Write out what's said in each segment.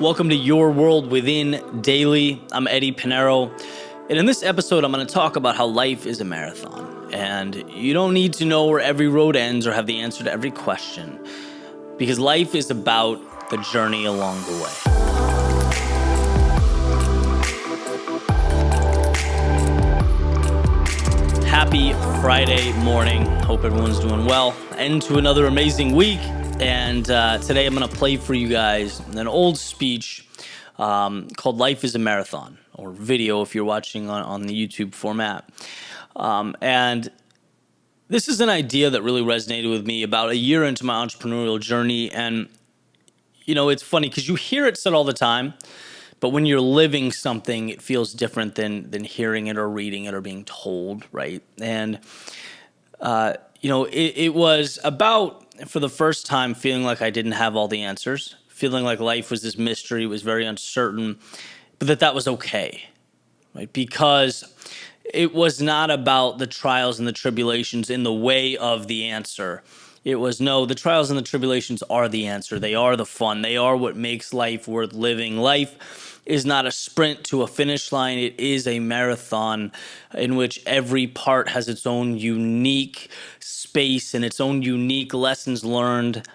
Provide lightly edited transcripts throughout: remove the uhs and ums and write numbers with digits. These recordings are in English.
Welcome to Your World Within Daily. I'm Eddie Pinero. And in this episode, I'm going to talk about how life is a marathon. And you don't need to know where every road ends or have the answer to every question, because life is about the journey along the way. Happy Friday morning. Hope everyone's doing well. End to another amazing week. And today I'm going to play for you guys an old speech called Life is a Marathon, or video if you're watching on the YouTube format. And this is an idea that really resonated with me about a year into my entrepreneurial journey. And, you know, it's funny because you hear it said all the time, but when you're living something, it feels different than hearing it or reading it or being told, right? And, it was about, for the first time, feeling like I didn't have all the answers, feeling like life was this mystery, was very uncertain, but that was okay, right? Because it was not about the trials and the tribulations in the way of the answer. It was, no, the trials and the tribulations are the answer. They are the fun. They are what makes life worth living. Life is not a sprint to a finish line. It is a marathon in which every part has its own unique space and its own unique lessons learned.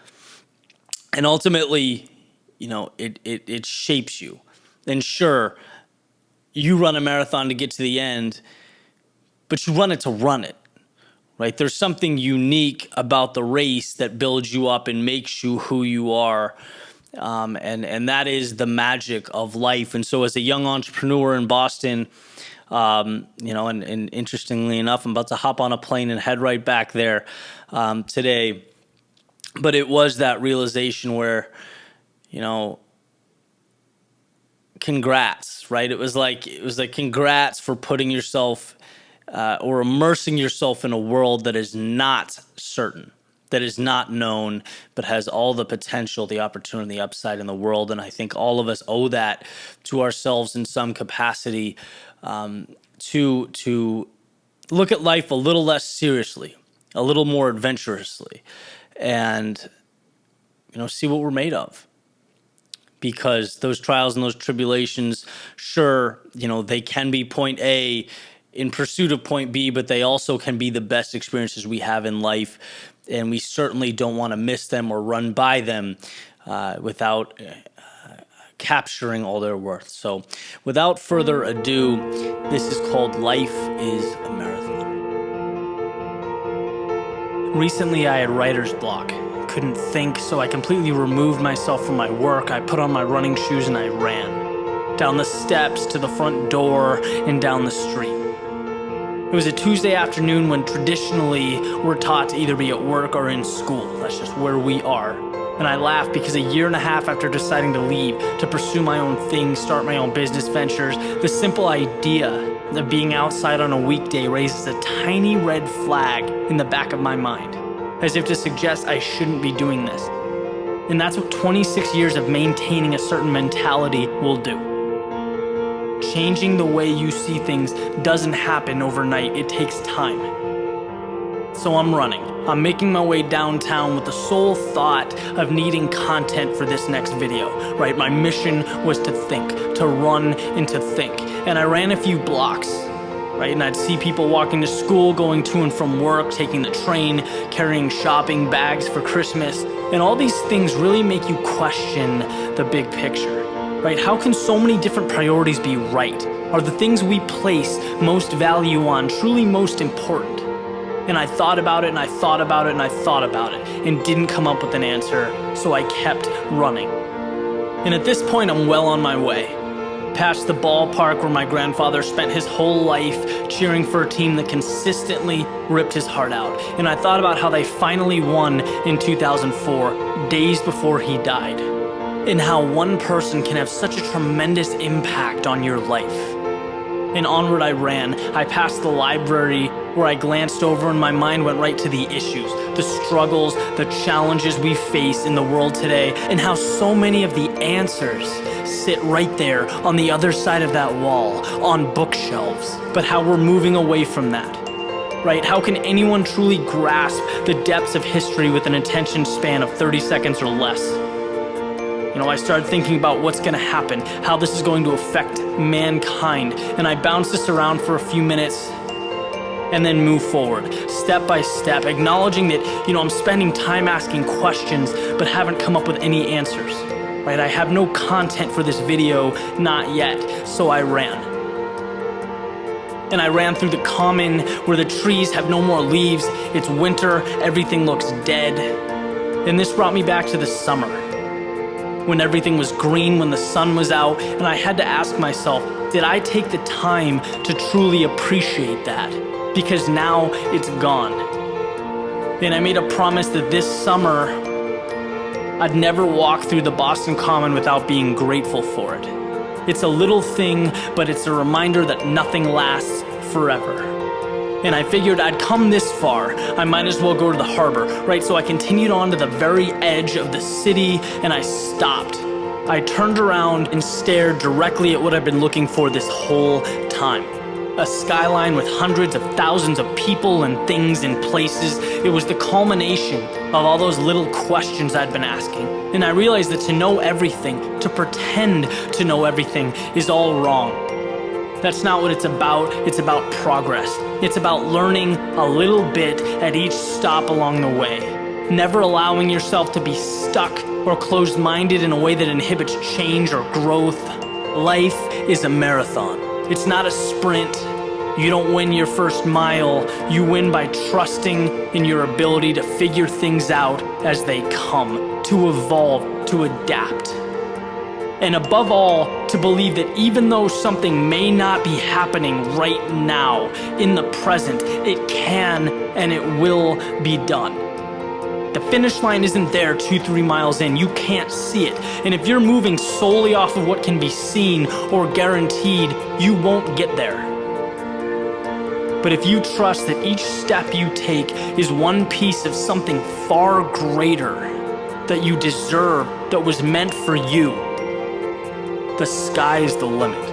And ultimately, it shapes you. And sure, you run a marathon to get to the end, but you run it to run it, right? There's something unique about the race that builds you up and makes you who you are. And that is the magic of life. And so as a young entrepreneur in Boston, and interestingly enough, I'm about to hop on a plane and head right back there today. But it was that realization where, congrats, right? It was like congrats for putting yourself or immersing yourself in a world that is not certain, that is not known, but has all the potential, the opportunity, the upside in the world. And I think all of us owe that to ourselves in some capacity, to look at life a little less seriously, a little more adventurously, and see what we're made of. Because those trials and those tribulations, sure, they can be point A in pursuit of point B, but they also can be the best experiences we have in life. And we certainly don't want to miss them or run by them without capturing all their worth. So without further ado, this is called Life is a Marathon. Recently, I had writer's block. Couldn't think, so I completely removed myself from my work. I put on my running shoes and I ran down the steps to the front door and down the street. It was a Tuesday afternoon when traditionally we're taught to either be at work or in school. That's just where we are. And I laughed because a year and a half after deciding to leave, to pursue my own thing, start my own business ventures, the simple idea of being outside on a weekday raises a tiny red flag in the back of my mind, as if to suggest I shouldn't be doing this. And that's what 26 years of maintaining a certain mentality will do. Changing the way you see things doesn't happen overnight. It takes time. So I'm running. I'm making my way downtown with the sole thought of needing content for this next video, right? My mission was to think, to run and to think. And I ran a few blocks, right? And I'd see people walking to school, going to and from work, taking the train, carrying shopping bags for Christmas. And all these things really make you question the big picture. Right? How can so many different priorities be right? Are the things we place most value on truly most important? And I thought about it and I thought about it and I thought about it and didn't come up with an answer, so I kept running. And at this point, I'm well on my way. Past the ballpark where my grandfather spent his whole life cheering for a team that consistently ripped his heart out. And I thought about how they finally won in 2004, days before he died. And how one person can have such a tremendous impact on your life. And onward I ran. I passed the library where I glanced over and my mind went right to the issues, the struggles, the challenges we face in the world today, and how so many of the answers sit right there on the other side of that wall, on bookshelves. But how we're moving away from that. Right? How can anyone truly grasp the depths of history with an attention span of 30 seconds or less? I started thinking about what's going to happen, how this is going to affect mankind, and I bounced this around for a few minutes and then move forward, step by step, acknowledging that, I'm spending time asking questions but haven't come up with any answers, right? I have no content for this video, not yet, so I ran. And I ran through the common where the trees have no more leaves, it's winter, everything looks dead. And this brought me back to the summer, when everything was green, when the sun was out, and I had to ask myself, did I take the time to truly appreciate that? Because now it's gone. And I made a promise that this summer, I'd never walk through the Boston Common without being grateful for it. It's a little thing, but it's a reminder that nothing lasts forever. And I figured I'd come this far, I might as well go to the harbor, right? So I continued on to the very edge of the city and I stopped. I turned around and stared directly at what I've been looking for this whole time. A skyline with hundreds of thousands of people and things and places. It was the culmination of all those little questions I'd been asking. And I realized that to know everything, to pretend to know everything, is all wrong. That's not what it's about. It's about progress. It's about learning a little bit at each stop along the way. Never allowing yourself to be stuck or closed-minded in a way that inhibits change or growth. Life is a marathon. It's not a sprint. You don't win your first mile. You win by trusting in your ability to figure things out as they come, to evolve, to adapt. And above all, to believe that even though something may not be happening right now, in the present, it can and it will be done. The finish line isn't there 2-3 miles in. You can't see it. And if you're moving solely off of what can be seen or guaranteed, you won't get there. But if you trust that each step you take is one piece of something far greater that you deserve, that was meant for you, the sky is the limit.